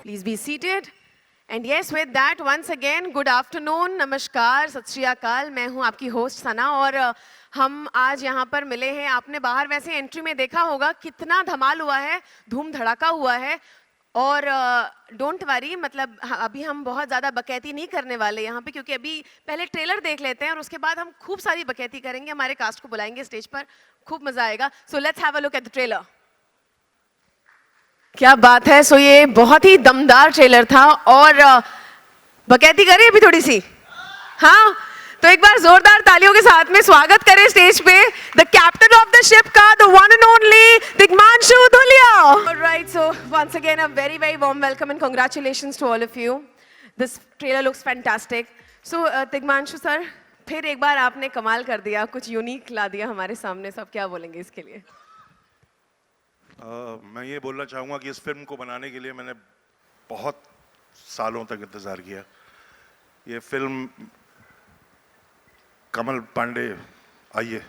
Please be seated. And yes, with that, once again, good afternoon, नमस्कार, सत श्री अकाल. मैं हूँ आपकी होस्ट सना और हम आज यहाँ पर मिले हैं. आपने बाहर वैसे एंट्री में देखा होगा कितना धमाल हुआ है, धूम धड़ाका हुआ है. और डोंट वरी, मतलब अभी हम बहुत ज़्यादा बकैती नहीं करने वाले यहाँ पे, क्योंकि अभी पहले ट्रेलर देख लेते हैं और उसके बाद हम खूब सारी बकैती करेंगे. हमारे कास्ट को बुलाएंगे स्टेज पर, खूब मज़ा आएगा. So let's have a look at the trailer. क्या बात है. सो ये बहुत ही दमदार ट्रेलर था और बकैती करें अभी थोड़ी सी. हाँ, तो एक बार जोरदार तालियों के साथ में स्वागत करें स्टेज पे the captain of the ship का, the one and only Digmanshu Dhulia. Alright, so once again a very very warm welcome and congratulations to all of you. This trailer looks fantastic. So Digmanshu sir, फिर एक बार आपने कमाल कर दिया, कुछ unique ला दिया हमारे सामने. सब क्या बोलेंगे इसके लिए? मैं ये बोलना चाहूँगा कि इस फिल्म को बनाने के लिए मैंने बहुत सालों तक इंतज़ार किया. ये फिल्म, कमल पांडे आइए.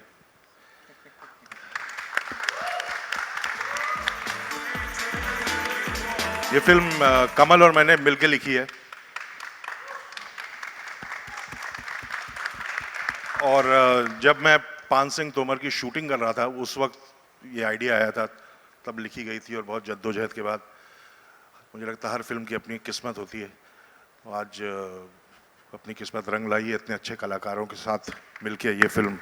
ये फिल्म कमल और मैंने मिलकर लिखी है और जब मैं पान सिंह तोमर की शूटिंग कर रहा था उस वक्त ये आइडिया आया था, तब लिखी गई थी और बहुत जद्दोजहद के बाद. मुझे लगता है हर फिल्म की अपनी किस्मत होती है. आज अपनी किस्मत रंग लाई है, इतने अच्छे कलाकारों के साथ मिलके ये फिल्म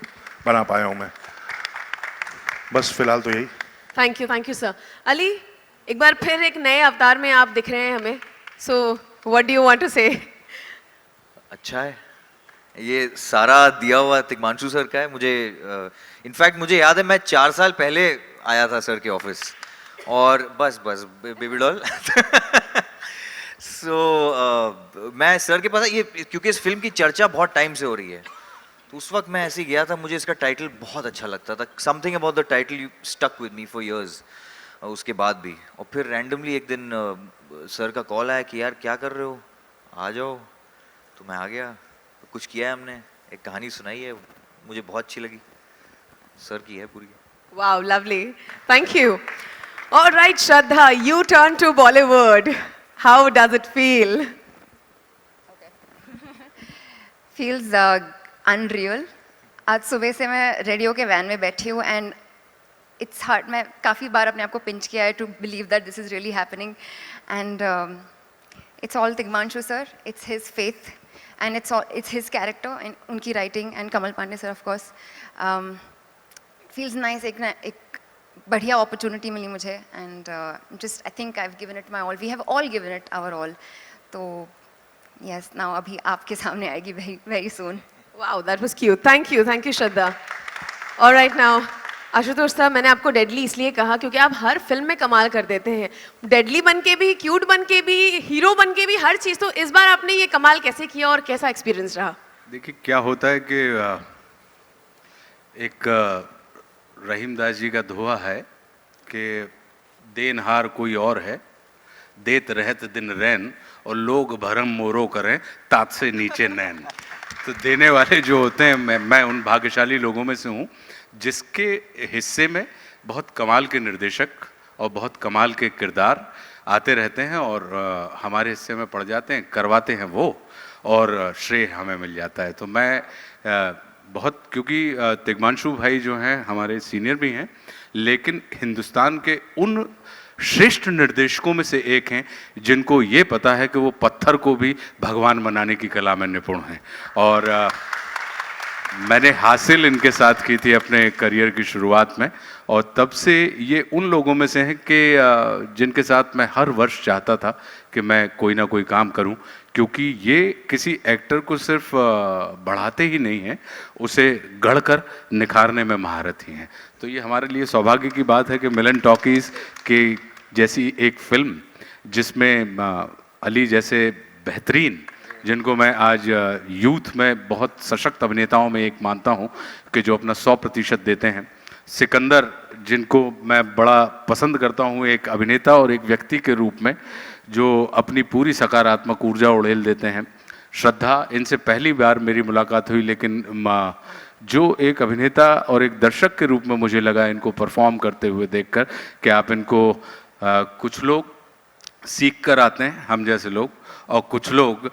बना पाया हूँ मैं. बस फिलहाल तो यही. Thank you sir. अली, एक बार फिर एक नए अवतार में आप दिख रहे हैं हमें. So what do you want to say? अच्छा है, ये सारा दिया हुआ तिग्मांशु सर का है. मुझे इनफैक्ट मुझे याद है मैं 4 साल पहले आया था सर के ऑफिस और बस बेबी डॉल. सो मैं सर के पास, ये क्योंकि इस फिल्म की चर्चा बहुत टाइम से हो रही है, तो उस वक्त मैं ऐसे ही गया था. मुझे इसका टाइटल बहुत अच्छा लगता था. Something about the title you stuck with me for years. उसके बाद भी, और फिर रैंडमली एक दिन सर का कॉल आया कि यार क्या कर रहे हो, आ जाओ. तो मैं आ गया. कुछ किया है हमने, एक कहानी सुनाई है, मुझे बहुत अच्छी लगी. सर की है पूरी. Wow, lovely. Thank you. All right, Shraddha, you turn to Bollywood. How does it feel? Feels unreal. आज सुबह से मैं रेडियो के वैन में बैठी हूँ एंड इट्स हार्ड. मैं काफ़ी बार अपने आप को पिंच किया है to believe that this is really happening and it's all Tigmanshu sir. It's his faith and it's his character and उनकी writing and Kamal Pandey sir of course. Feels nice. एक बढ़िया अपॉर्चुनिटी मिली मुझे and just I think I have given it my all. We have all given it our all. तो yes, now अभी आपके सामने आएगी very very soon. Wow, that was cute. Thank you, Shraddha. All right, now Ashutosh साहब, मैंने आपको deadly इसलिए कहा क्योंकि आप हर फिल्म में कमाल कर देते हैं. डेडली बन के भी, क्यूट बन के भी, हीरो बन के भी, हर चीज़. तो इस बार आपने ये कमाल कैसे किया और कैसा एक्सपीरियंस रहा? देखिए क्या होता है कि एक रहीम दास जी का दोहा है कि देनहार कोई और है, देत रहत दिन रैन, और लोग भरम मोरो करें तात से नीचे नैन. तो देने वाले जो होते हैं, मैं उन भाग्यशाली लोगों में से हूँ जिसके हिस्से में बहुत कमाल के निर्देशक और बहुत कमाल के किरदार आते रहते हैं और हमारे हिस्से में पड़ जाते हैं, करवाते हैं वो, और श्रेय हमें मिल जाता है. तो मैं बहुत, क्योंकि तिग्मांशु भाई जो हैं हमारे सीनियर भी हैं, लेकिन हिंदुस्तान के उन श्रेष्ठ निर्देशकों में से एक हैं जिनको ये पता है कि वो पत्थर को भी भगवान बनाने की कला में निपुण हैं. और मैंने हासिल इनके साथ की थी अपने करियर की शुरुआत में, और तब से ये उन लोगों में से हैं कि जिनके साथ मैं हर वर्ष चाहता था कि मैं कोई ना कोई काम करूं, क्योंकि ये किसी एक्टर को सिर्फ बढ़ाते ही नहीं हैं, उसे गढ़कर निखारने में महारत ही हैं. तो ये हमारे लिए सौभाग्य की बात है कि मिलन टॉकीज़ की जैसी एक फिल्म, जिसमें अली जैसे बेहतरीन, जिनको मैं आज यूथ में बहुत सशक्त अभिनेताओं में एक मानता हूं कि जो अपना 100% देते हैं, सिकंदर जिनको मैं बड़ा पसंद करता हूं एक अभिनेता और एक व्यक्ति के रूप में, जो अपनी पूरी सकारात्मक ऊर्जा उड़ेल देते हैं, श्रद्धा, इनसे पहली बार मेरी मुलाकात हुई, लेकिन जो एक अभिनेता और एक दर्शक के रूप में मुझे लगा इनको परफॉर्म करते हुए देखकर कि आप इनको कुछ लोग सीख कर आते हैं हम जैसे लोग, और कुछ लोग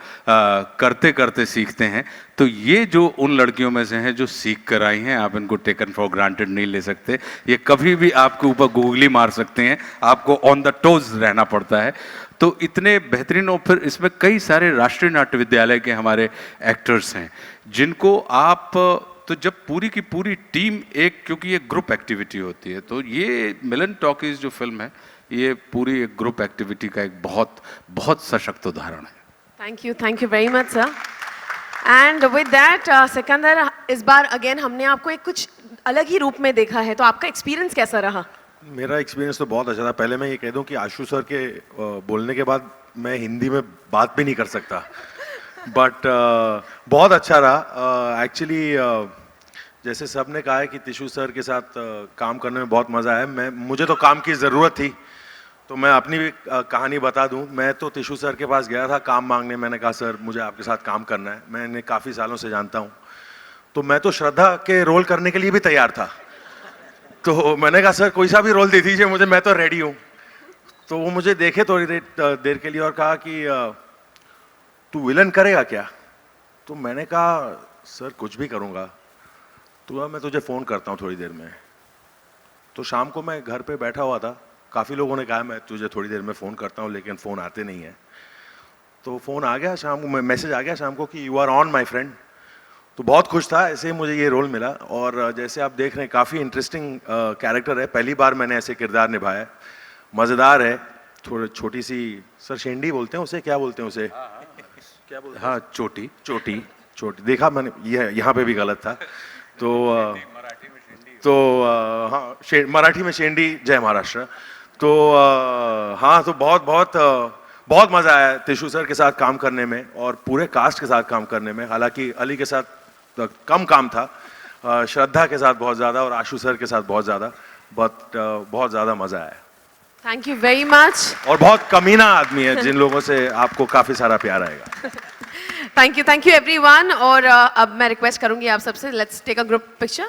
करते करते सीखते हैं। तो ये जो उन लड़कियों में से हैं जो सीख कर आई हैं, आप इनको टेकन फॉर ग्रांटेड नहीं ले सकते। ये कभी भी आपके ऊपर गूगली मार सकते हैं, आपको ऑन द टोज रहना पड़ता है। तो इतने बेहतरीन, और फिर इसमें कई सारे राष्ट्रीय नाट्य विद्यालय के हमारे एक्टर्स हैं जिनको आप, तो जब पूरी की पूरी टीम एक, क्योंकि ये ग्रुप एक्टिविटी होती है, तो ये मिलन टॉकीज जो फिल्म है ये पूरी एक ग्रुप एक्टिविटी का एक बहुत बहुत सशक्त उदाहरण है। Thank you very much sir. And with that Sikandar, इस बार अगेन हमने आपको एक कुछ अलग ही रूप में देखा है, तो आपका एक्सपीरियंस कैसा रहा? मेरा एक्सपीरियंस तो बहुत अच्छा था। पहले मैं ये कह दूं कि आशु सर के बोलने के बाद मैं हिंदी में बात भी नहीं कर सकता, बट बहुत अच्छा रहा एक्चुअली। जैसे सब ने कहा है कि तिशु सर के साथ काम करने में बहुत मज़ा आया। मुझे तो काम की ज़रूरत थी, तो मैं अपनी भी कहानी बता दूं। मैं तो तिशु सर के पास गया था काम मांगने। मैंने कहा सर मुझे आपके साथ काम करना है, मैं इन्हें काफ़ी सालों से जानता हूं। तो मैं तो श्रद्धा के रोल करने के लिए भी तैयार था। तो मैंने कहा सर कोई सा भी रोल दे दीजिए मुझे, मैं तो रेडी हूँ। तो वो मुझे देखे थोड़ी देर के लिए और कहा कि तू विलन करेगा क्या? तो मैंने कहा सर कुछ भी करूँगा, तो मैं तुझे फ़ोन करता हूँ थोड़ी देर में। तो शाम को मैं घर पे बैठा हुआ था। काफ़ी लोगों ने कहा मैं तुझे थोड़ी देर में फ़ोन करता हूँ, लेकिन फ़ोन आते नहीं है। तो फ़ोन आ गया शाम को, मैसेज आ गया शाम को कि you are on my friend. तो बहुत खुश था, ऐसे ही मुझे ये रोल मिला। और जैसे आप देख रहे हैं काफ़ी इंटरेस्टिंग कैरेक्टर है। पहली बार मैंने ऐसे किरदार निभाया, मज़ेदार है। थोड़ी छोटी सी, सर शेंडी बोलते हैं उसे, क्या बोलते हैं उसे? क्या बोलते हैं? हाँ, चोटी। चोटी, चोटी देखा मैंने, ये यहाँ पे भी गलत था। तो हाँ, मराठी में शेंडी, जय महाराष्ट्र। तो हाँ, तो बहुत बहुत बहुत मज़ा आया तिशु सर के साथ काम करने में और पूरे कास्ट के साथ काम करने में। हालांकि अली के साथ कम काम था, श्रद्धा के साथ बहुत ज़्यादा और आशु सर के साथ बहुत ज़्यादा, बट बहुत ज़्यादा मज़ा आया। Thank you very much. और बहुत कमीना आदमी है, जिन लोगों से आपको काफ़ी सारा प्यार आएगा। Thank you everyone. और अब मैं रिक्वेस्ट करूंगी आप सबसे, let's take a group picture.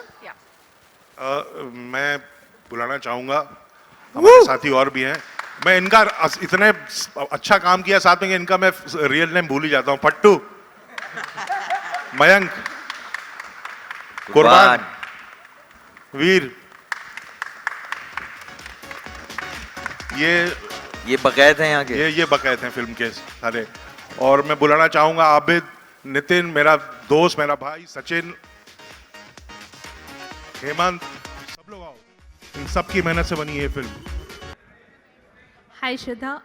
मैं बुलाना चाहूँगा, हमारे साथी और भी हैं। मैं इनका इतने अच्छा काम किया साथ में कि इनका मैं रियल नेम भूल ही जाता हूँ। फट्टू, मयंक, कुर्बान, वीर, ये बकैत हैं यहाँ के। ये बकैत हैं फिल्म के सारे। और मैं बुलाना चाहूँगा आबिद, नितिन, मेरा दोस्त, मेरा भाई सचिन, हेमंत, सब लोग आओ। इन सब की मेहनत से बनी है फिल्म। हाय श्रद्धा,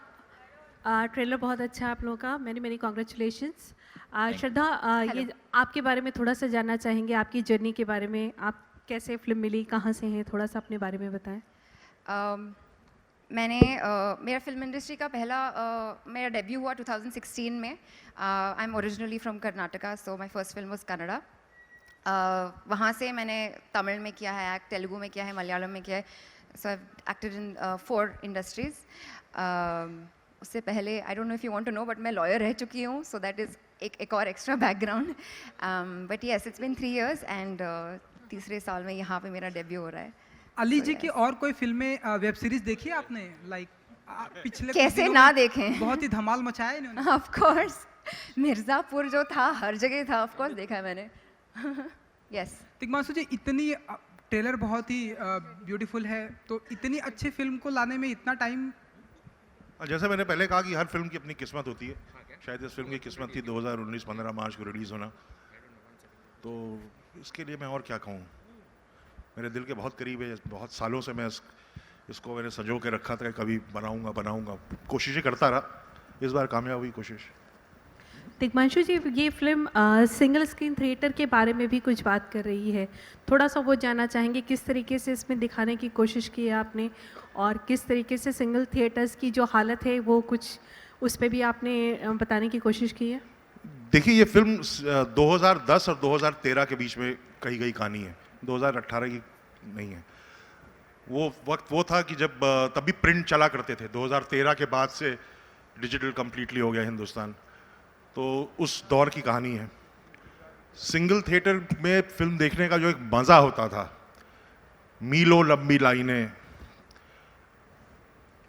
ट्रेलर बहुत अच्छा है आप लोगों का, मैनी मैनी कॉन्ग्रेचुलेशंस। श्रद्धा, ये आपके बारे में थोड़ा सा जानना चाहेंगे, आपकी जर्नी के बारे में। आप कैसे फिल्म मिली, कहाँ से हैं, थोड़ा सा अपने बारे में बताएं। मैंने मेरा फिल्म इंडस्ट्री का पहला मेरा डेब्यू हुआ 2016 में। I am originally from Karnataka, so my first film was Kannada. वहाँ से मैंने तमिल में किया है एक्ट, तेलुगु में किया है, मलयालम में किया है। So I acted in 4 industries. उससे पहले I don't know if you want to know, but मैं लॉयर रह चुकी हूँ, सो दैट इज़ एक और extra background. But yes, it's been 3 years and तीसरे साल में यहाँ पे मेरा डेब्यू हो रहा है। अली जी की और कोई फिल्में, वेब सीरीज देखी है आपने? लाइक पिछले कुछ कैसे दिनों ना में देखें? बहुत ही धमाल मचाया इन्होंने। ऑफ कोर्स, मिर्ज़ापुर जो था हर जगह था, ऑफ कोर्स देखा है मैंने। यस। तिग्मांशु जी, इतनी ट्रेलर बहुत ही ब्यूटीफुल है, तो इतनी अच्छी फिल्म को लाने में इतना टाइम? जैसे मैंने पहले कहा कि हर फिल्म की अपनी किस्मत होती है। शायद इस फिल्म की किस्मत थी 2019 15 मार्च को रिलीज होना, तो इसके लिए मैं और क्या कहूँ। मेरे दिल के बहुत करीब है, बहुत सालों से मैं इसको मैंने संजो के रखा था कि कभी बनाऊंगा, कोशिशें करता रहा। इस बार कामयाब हुई कोशिश। तिग्मांशु जी, ये फिल्म सिंगल स्क्रीन थिएटर के बारे में भी कुछ बात कर रही है, थोड़ा सा वो जानना चाहेंगे किस तरीके से इसमें दिखाने की कोशिश की है आपने, और किस तरीके से सिंगल थिएटर्स की जो हालत है वो कुछ उस पर भी आपने बताने की कोशिश की है। देखिए, ये फिल्म 2010 और 2013 के बीच में कही गई कहानी है, 2018 की नहीं है। वो वक्त वो था कि जब तभी प्रिंट चला करते थे। 2013 के बाद से डिजिटल कंप्लीटली हो गया हिंदुस्तान, तो उस दौर की कहानी है। सिंगल थिएटर में फिल्म देखने का जो एक मज़ा होता था, मीलों लंबी लाइनें,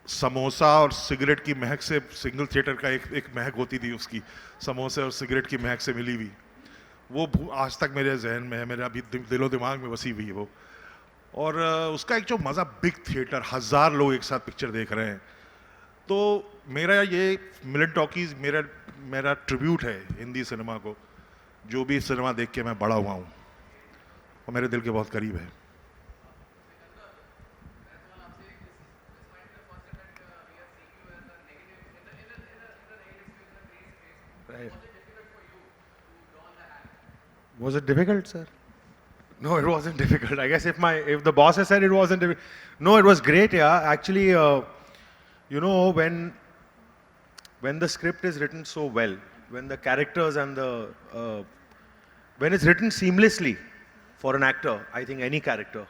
समोसा और सिगरेट की महक से, सिंगल थिएटर का एक महक होती थी उसकी, समोसे और सिगरेट की महक से मिली हुई, वो आज तक मेरे जहन में है, मेरे अभी दिलो दिमाग में बसी हुई है वो। और उसका एक जो मज़ा, बिग थिएटर, 1000 लोग एक साथ पिक्चर देख रहे हैं, तो मेरा ये मिलन टॉकीज मेरा ट्रिब्यूट है हिंदी सिनेमा को, जो भी सिनेमा देख के मैं बड़ा हुआ हूँ और मेरे दिल के बहुत करीब है। Was it difficult, sir? No, it wasn't difficult. I guess if the boss has said it wasn't difficult, no, it was great. Yeah, actually, you know, when the script is written so well, when the characters and when it's written seamlessly for an actor, I think any character,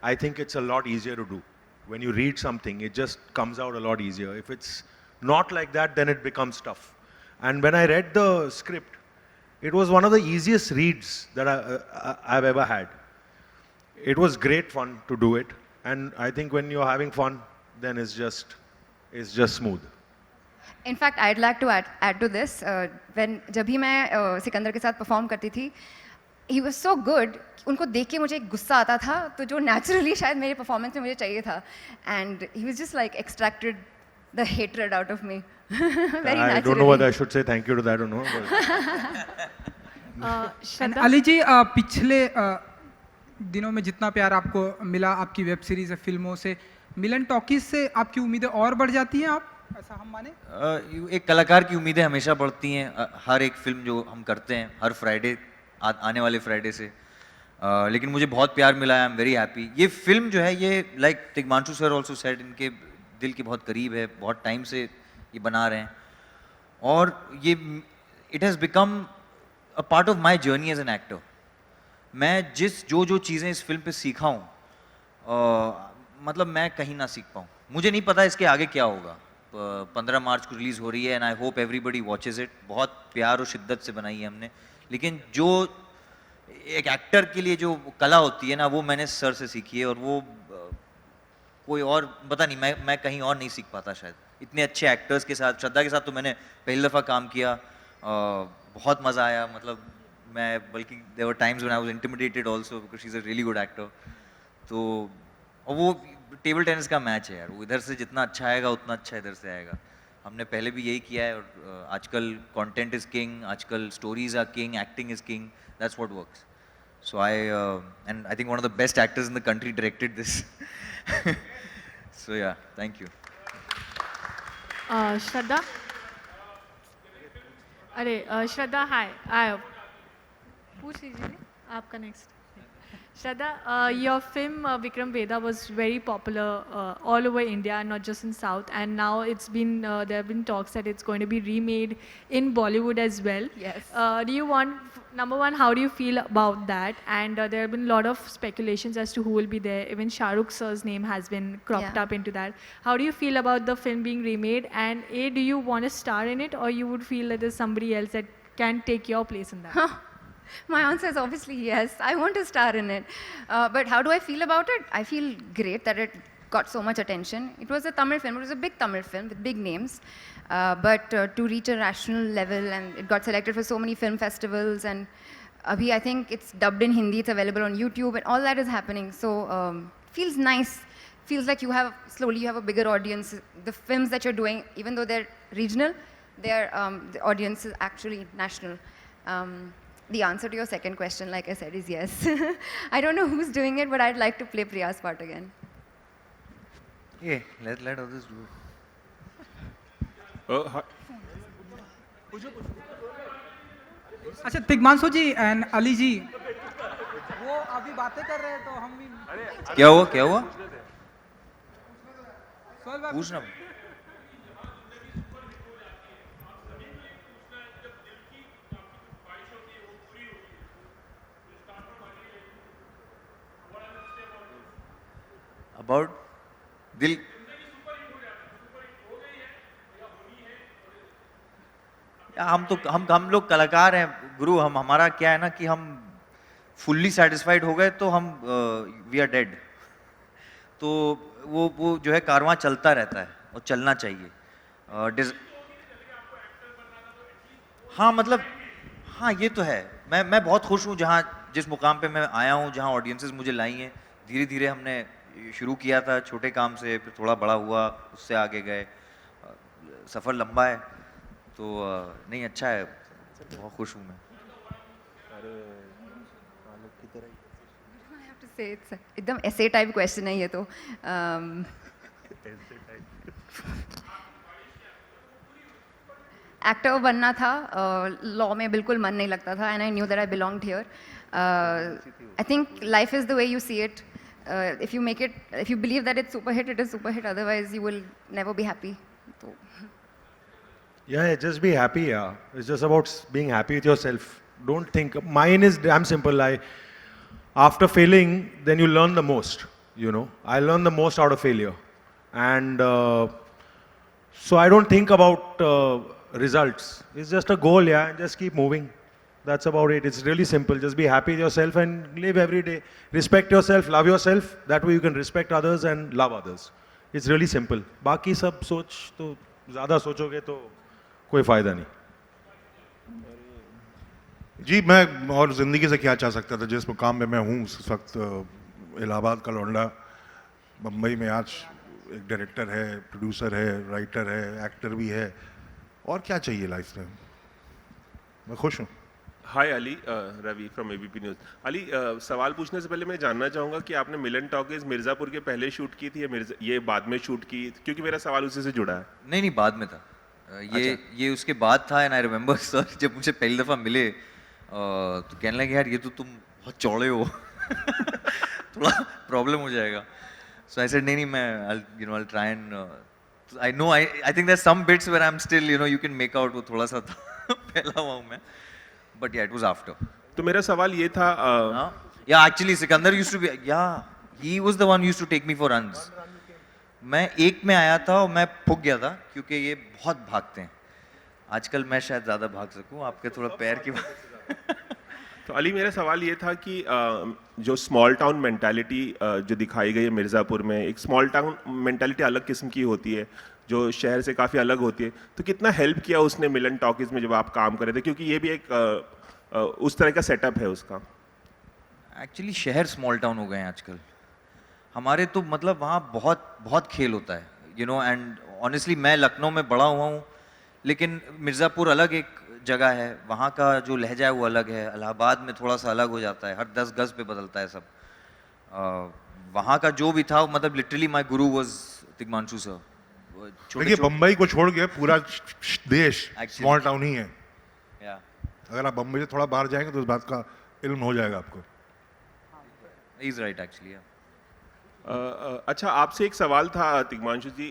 I think it's a lot easier to do. When you read something, it just comes out a lot easier. If it's not like that, then it becomes tough. And when I read the script, it was one of the easiest reads that I've ever had. It was great fun to do it, and I think when you're having fun, then it's just smooth. In fact, I'd like to add to this. जब भी मैं सिकंदर के साथ perform करती थी, he was so good. उनको देख के मुझे एक गुस्सा आता था, तो जो naturally शायद मेरे परफॉर्मेंस में मुझे चाहिए था, and he was just like extracted the hatred out of me. Very I don't know whether I should say thank you to that or not. And Ali जी, पिछले दिनों में जितना प्यार आपको मिला आपकी वेब सीरीज या फिल्मों से, मिलन टॉकीज से आपकी उम्मीदें और बढ़ जाती हैं आप, ऐसा हम माने? एक कलाकार की उम्मीदें हमेशा बढ़ती हैं हर एक फिल्म जो हम करते हैं, हर फ्राइडे आने वाले फ्राइडे से। लेकिन मुझे बहुत प्यार मिला, आई एम वेरी हैप्पी। ये फिल्म जो है, ये like Tigmanshu sir also said, इनके दिल के बहुत करीब है, बहुत टाइम से ये बना रहे हैं, और ये it has become a part of my journey as an actor. मैं जो चीज़ें इस फिल्म पे सीखा हूँ, मतलब मैं कहीं ना सीख पाऊँ। मुझे नहीं पता इसके आगे क्या होगा। 15 मार्च को रिलीज़ हो रही है, and I hope everybody watches it. बहुत प्यार और शिद्दत से बनाई है हमने, लेकिन जो एक एक्टर के लिए जो कला होती है ना, वो मैंने सर से सीखी है, और वो कोई और पता नहीं, मैं कहीं और नहीं सीख पाता शायद। इतने अच्छे एक्टर्स के साथ, श्रद्धा के साथ तो मैंने पहली दफ़ा काम किया, बहुत मज़ा आया। मतलब मैं बल्कि there were times when I was intimidated also because she is a really good actor. तो और वो टेबल टेनिस का मैच है यार, वो इधर से जितना अच्छा आएगा उतना अच्छा इधर से आएगा। हमने पहले भी यही किया है, और आजकल कंटेंट इज़ किंग, आजकल stories are king, acting is king, that's what works. So and I think one of the best actors in the country directed this. So yeah, thank you. श्रद्धा, अरे श्रद्धा, हाय, पूछ लीजिए आपका next. Shraddha, your film Vikram Vedha was very popular all over India, not just in South, and now it's been there have been talks that it's going to be remade in Bollywood as well. Yes. Do you want, number one, how do you feel about that? And there have been a lot of speculations as to who will be there. Even Shah Rukh sir's name has been cropped up into that. How do you feel about the film being remade? And do you want to star in it, or you would feel that there's somebody else that can take your place in that? My answer is obviously yes. I want to star in it. But how do I feel about it? I feel great that it got so much attention. It was a Tamil film. It was a big Tamil film with big names. But to reach a national level, and it got selected for so many film festivals. And abhi, I think it's dubbed in Hindi. It's available on YouTube, and all that is happening. So feels nice. Feels like slowly you have a bigger audience. The films that you're doing, even though they're regional, the audience is actually national. The answer to your second question, like I said, is yes. I don't know who's doing it, but I'd like to play Priya's part again. Yeah, let others do it. अच्छा, तिग्मांशु जी and Ali जी, वो अभी बातें कर रहे हैं, तो हम भी क्या हुआ? पूछना। About दिल, हम लोग कलाकार हैं गुरु। हमारा क्या है ना कि हम फुल्ली सेटिस्फाइड हो गए तो हम वी आर डेड। तो वो जो है कारवां चलता रहता है। और चलना चाहिए। हाँ मतलब, हाँ ये तो है। मैं बहुत खुश हूँ जहाँ जिस मुकाम पे मैं आया हूँ, जहाँ ऑडियंसेस मुझे लाई हैं। धीरे धीरे हमने शुरू किया था छोटे काम से, फिर थोड़ा बड़ा हुआ, उससे आगे गए। सफ़र लंबा है, तो नहीं अच्छा है, बहुत खुश हूँ मैं। I have to say it's एकदम ऐसे टाइप क्वेश्चन है ये तो। एक्टर बनना था, लॉ में बिल्कुल मन नहीं लगता था, and I knew that I belonged here. I think life is the way you see it. If you make it, if you believe that it's super hit, it is super hit, otherwise you will never be happy. तो Yeah, just be happy. Yeah, it's just about being happy with yourself. Don't think. Mine is damn simple. After failing, then you learn the most. You know, I learned the most out of failure, and so I don't think about results. It's just a goal. Yeah, and just keep moving. That's about it. It's really simple. Just be happy with yourself and live every day. Respect yourself, love yourself. That way you can respect others and love others. It's really simple. बाकी सब सोच तो ज़्यादा सोचोगे तो कोई फायदा नहीं। जी मैं और ज़िंदगी से क्या चाह सकता था, जिस मुकाम में मैं हूँ उस वक्त। इलाहाबाद का लौंडा, मुंबई में आज एक डायरेक्टर है, प्रोड्यूसर है, राइटर है, एक्टर भी है, और क्या चाहिए लाइफ में। मैं खुश हूँ। Hi Ali, Ravi from ABP news. Ali, सवाल पूछने से पहले मैं जानना चाहूँगा कि आपने मिलन टॉकीज मिर्ज़ापुर के पहले शूट की थी या ये बाद में शूट की, क्योंकि मेरा सवाल उसी से जुड़ा है। नहीं बाद में था ये उसके बाद था। एंड आई रिमेंबर सर जब मुझे पहली दफ़ा मिले तो कहने लगे यार ये तो तुम बहुत चौड़े हो थोड़ा प्रॉब्लम हो जाएगा। सो आई सेड नहीं मैं I'll try and I know I think there's some bits where I'm still you can make out, वो थोड़ा सा था पहला हुआ हूँ मैं, but yeah it was after। तो मेरा सवाल ये था, yeah actually Sikandar used to be, he was the one who used to take me for runs। मैं एक में आया था और मैं फूक गया था क्योंकि ये बहुत भागते हैं। आजकल मैं शायद ज़्यादा भाग सकूं, आपके थोड़ा पैर की तो अली मेरा सवाल ये था कि जो स्मॉल टाउन मेंटालिटी जो दिखाई गई है मिर्ज़ापुर में, एक स्मॉल टाउन मेंटालिटी अलग किस्म की होती है जो शहर से काफ़ी अलग होती है, तो कितना हेल्प किया उसने मिलन टॉकीज़ में जब आप काम कर रहे थे, क्योंकि ये भी एक उस तरह का सेटअप है उसका। एक्चुअली शहर स्मॉल टाउन हो गए हैं आजकल हमारे, तो मतलब वहाँ बहुत बहुत खेल होता है एंड ऑनेस्टली मैं लखनऊ में बड़ा हुआ हूँ, लेकिन मिर्ज़ापुर अलग एक जगह है, वहाँ का जो लहजा है वो अलग है। इलाहाबाद में थोड़ा सा अलग हो जाता है, हर 10 गज पे बदलता है सब। वहाँ का जो भी था, मतलब literally my Guru was Tigmanshu sir. देखिए बम्बई को छोड़ के पूरा देश स्मॉल टाउन ही है। अगर आप बम्बई से थोड़ा बाहर जाएंगे तो इस बात का इल्म हो जाएगा आपको। He's right actually, अच्छा, आपसे एक सवाल था तिग्मांशु जी,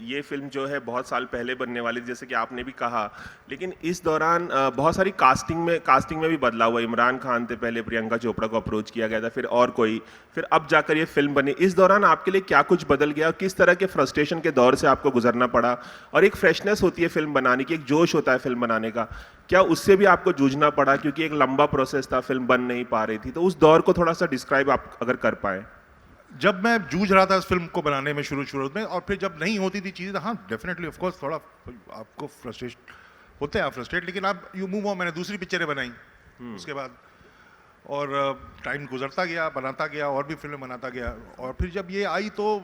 ये फिल्म जो है बहुत साल पहले बनने वाली थी जैसे कि आपने भी कहा, लेकिन इस दौरान बहुत सारी कास्टिंग में भी बदलाव हुआ। इमरान खान थे पहले, प्रियंका चोपड़ा को अप्रोच किया गया था, फिर और कोई, फिर अब जाकर ये फिल्म बनी। इस दौरान आपके लिए क्या कुछ बदल गया, किस तरह के फ्रस्ट्रेशन के दौर से आपको गुजरना पड़ा? और एक फ्रेशनेस होती है फिल्म बनाने की, एक जोश होता है फिल्म बनाने का, क्या उससे भी आपको जूझना पड़ा, क्योंकि एक लंबा प्रोसेस था, फिल्म बन नहीं पा रही थी, तो उस दौर को थोड़ा सा डिस्क्राइब आप अगर कर पाए। जब मैं जूझ रहा था इस फिल्म को बनाने में शुरू में, और फिर जब नहीं होती थी चीज़ें, हाँ डेफिनेटली ऑफ कोर्स थोड़ा आपको फ्रस्ट्रेट होते हैं, आप फ्रस्ट्रेट, लेकिन आप यू मूव ऑन। मैंने दूसरी पिक्चरें बनाई उसके बाद, और टाइम गुजरता गया, बनाता गया, और भी फिल्में बनाता गया, और फिर जब ये आई तो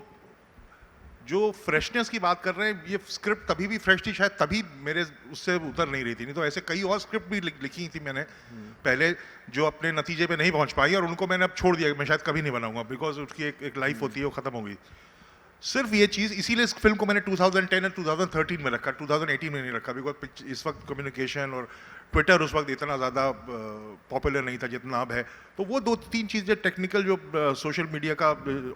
जो फ्रेशनेस की बात कर रहे हैं, ये स्क्रिप्ट तभी भी फ्रेश थी, शायद तभी मेरे उससे उतर नहीं रही थी। नहीं तो ऐसे कई और स्क्रिप्ट भी लिखी थी मैंने पहले, जो अपने नतीजे पे नहीं पहुंच पाई, और उनको मैंने अब छोड़ दिया, मैं शायद कभी नहीं बनाऊंगा, बिकॉज उसकी एक लाइफ होती है, वो खत्म हो गई। सिर्फ ये चीज़, इसीलिए इस फिल्म को मैंने 2010 और 2013 में रखा, 2018 में नहीं रखा, बिकॉज इस वक्त कम्युनिकेशन और ट्विटर उस वक्त इतना ज़्यादा पॉपुलर नहीं था जितना अब है। तो वो 2-3 चीज़ें टेक्निकल जो सोशल मीडिया का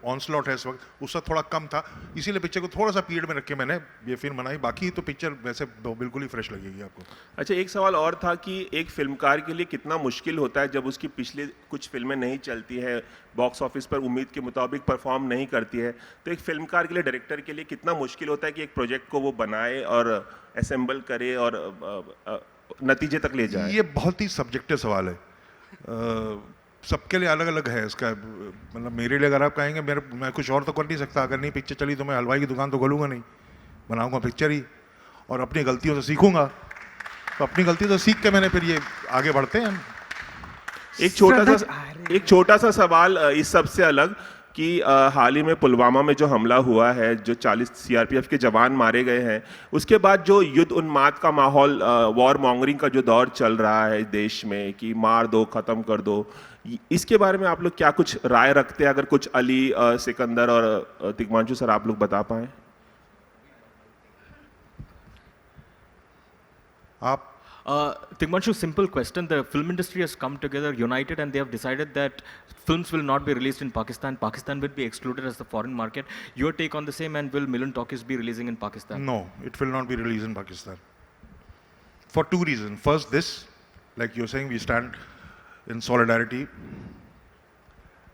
ऑनस्लॉट है इस वक्त, उससे थोड़ा कम था, इसीलिए पिक्चर को थोड़ा सा पीरियड में रख के मैंने ये फिल्म बनाई। बाकी तो पिक्चर वैसे बिल्कुल ही फ्रेश लगेगी आपको। अच्छा, एक सवाल और था कि एक फिल्मकार के लिए कितना मुश्किल होता है जब उसकी पिछली कुछ फिल्में नहीं चलती है, बॉक्स ऑफिस पर उम्मीद के मुताबिक परफॉर्म नहीं करती है, तो एक फिल्मकार के लिए, डायरेक्टर के लिए कितना मुश्किल होता है कि एक प्रोजेक्ट को वो बनाए और असेंबल करे और नतीजे तक ले जाए? ये बहुत ही सब्जेक्टिव सवाल है, सबके लिए अलग अलग है इसका। मतलब मेरे लिए अगर आप कहेंगे मैं कुछ और तो कर नहीं सकता, अगर नहीं पिक्चर चली तो मैं हलवाई की दुकान तो खोलूंगा नहीं, बनाऊंगा पिक्चर ही और अपनी गलतियों से सीखूंगा, तो अपनी गलती से सीख के मैंने फिर ये आगे बढ़ते हैं हम। एक छोटा सा सवाल इस सब से अलग कि हाल ही में पुलवामा में जो हमला हुआ है, जो 40 सीआरपीएफ के जवान मारे गए हैं, उसके बाद जो युद्ध उन्माद का माहौल, वॉर मॉन्गरिंग का जो दौर चल रहा है देश में कि मार दो, खत्म कर दो, इसके बारे में आप लोग क्या कुछ राय रखते हैं? अगर कुछ अली, सिकंदर और तिग्मांशु सर आप लोग बता पाए। आप Tigmanshu, simple question. The film industry has come together, united, and they have decided that films will not be released in Pakistan. Pakistan will be excluded as the foreign market. Your take on the same, and will Milan Talkies be releasing in Pakistan? No, it will not be released in Pakistan. For two reasons. First, this, like you're saying, we stand in solidarity.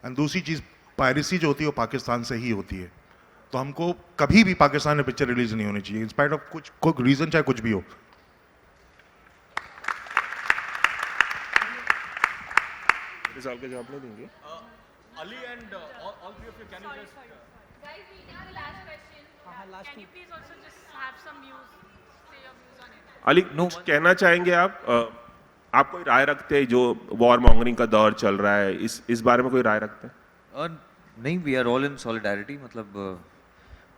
And दूसरी चीज़, piracy जो होती है वो पाकिस्तान से ही होती है, तो हमको कभी भी पाकिस्तान में पिक्चर रिलीज नहीं होनी चाहिए, इंस्पाइट ऑफ कुछ रीज़न, चाहे कुछ भी हो। सवाल का जवाब नहीं देंगे। Ali and all three of you, can you just... Guys, we have the last question. Can you please also just have some views, say your views on it? Ali, कुछ कहना चाहेंगे आप? आप कोई राय रखते हैं जो वॉर मॉन्गरिंग का दौर चल रहा है, इस बारे में कोई राय रखते हैं? नहीं, we are all in solidarity. मतलब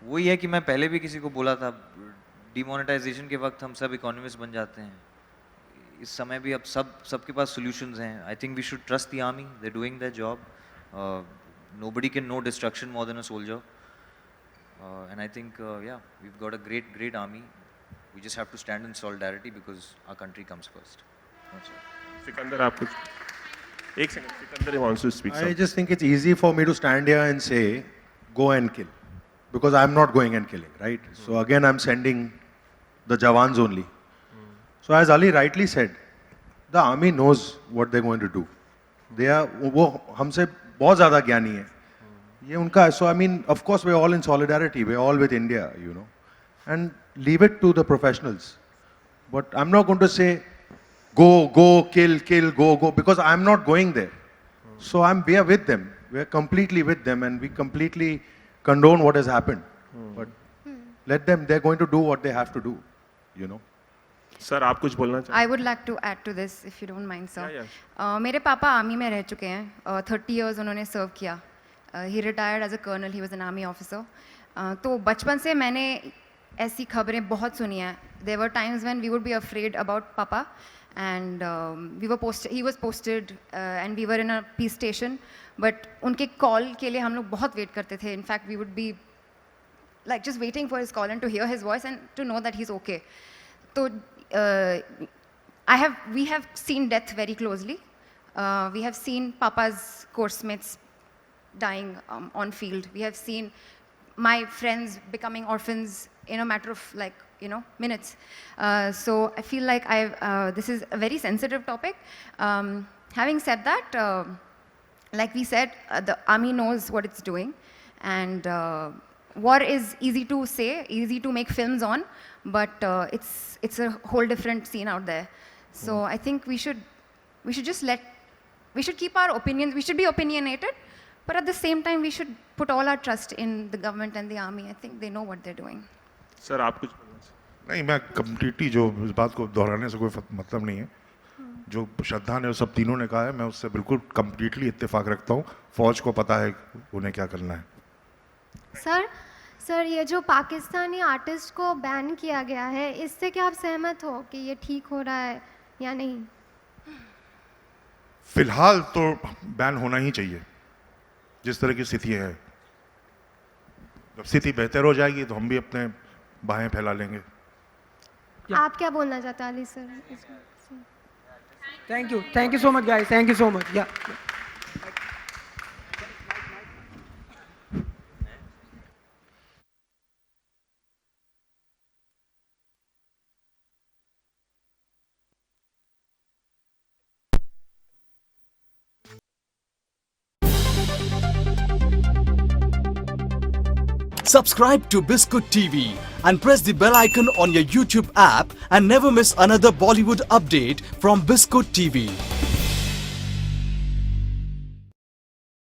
वही है कि मैं पहले भी किसी को बोला था, डिमोनेटाइजेशन के वक्त हम सब इकोनॉमिस्ट बन जाते हैं, इस समय भी अब सबके पास सॉल्यूशंस हैं। I think we should trust the army, they doing their job. Nobody can know destruction more than a soldier, and I think yeah we have got a great army. We just have to stand in solidarity because our country comes first. Sikandar, आप कुछ? एक second, Sikandar wants to speak. I just think it's easy for me to stand here and say, go and kill. Because I'm not going and killing, right? So again, I'm sending the Jawans only. So as Ali rightly said, the army knows what they're going to do. They are, वो हमसे बहुत ज़्यादा ज्ञानी है, ये उनका है. So I mean, of course, we're all in solidarity. We're all with India, you know. And leave it to the professionals. But I'm not going to say, go, kill, go, because I'm not going there. So we are with them. We are completely with them, and we completely condone what has happened. But let them, they're going to do what they have to do, you know. Sir, आप कुछ बोलना चाहें? I would like to add to this, if you don't mind, sir. Yeah. मेरे पापा army में रह चुके हैं, 30 years उन्होंने सर्व किया. He retired as a colonel, he was an army officer. तो बचपन से मैंने ऐसी खबरें बहुत सुनी हैं. There were times when we would be afraid about Papa, and he was posted, and we were in a peace station. But उनके कॉल के लिए हम लोग बहुत वेट करते थे. In fact, we would be like just waiting for his call and to hear his voice and to know that he's okay. So we have seen death very closely. We have seen Papa's course mates dying on field. We have seen my friends becoming orphans in a matter of minutes. So I feel like this is a very sensitive topic. Having said that, like we said, the army knows what it's doing, and war is easy to say, easy to make films on, but it's a whole different scene out there. So I think we should keep our opinions. We should be opinionated, but at the same time we should put all our trust in the government and the army. I think they know what they're doing. Sir, आप कुछ बोलना चाहें? नहीं, मैं completely जो इस बात को दोहराने से कोई मतलब नहीं है. जो श्रद्धा ने और सब तीनों ने कहा है, मैं उससे बिल्कुल कम्प्लीटली इत्तेफाक रखता हूँ. फौज को पता है उन्हें क्या करना है. सर, ये जो पाकिस्तानी आर्टिस्ट को बैन किया गया है, इससे क्या आप सहमत हो कि ये ठीक हो रहा है या नहीं? फिलहाल तो बैन होना ही चाहिए, जिस तरह की स्थिति है. जब स्थिति बेहतर हो जाएगी तो हम भी अपने बाहें फैला लेंगे. आप क्या बोलना चाहते हैं Ali sir? Thank you so much, guys. Thank you so much. Yeah. Subscribe to Biscuit TV and press the bell icon on your YouTube app and never miss another Bollywood update from Biscuit TV.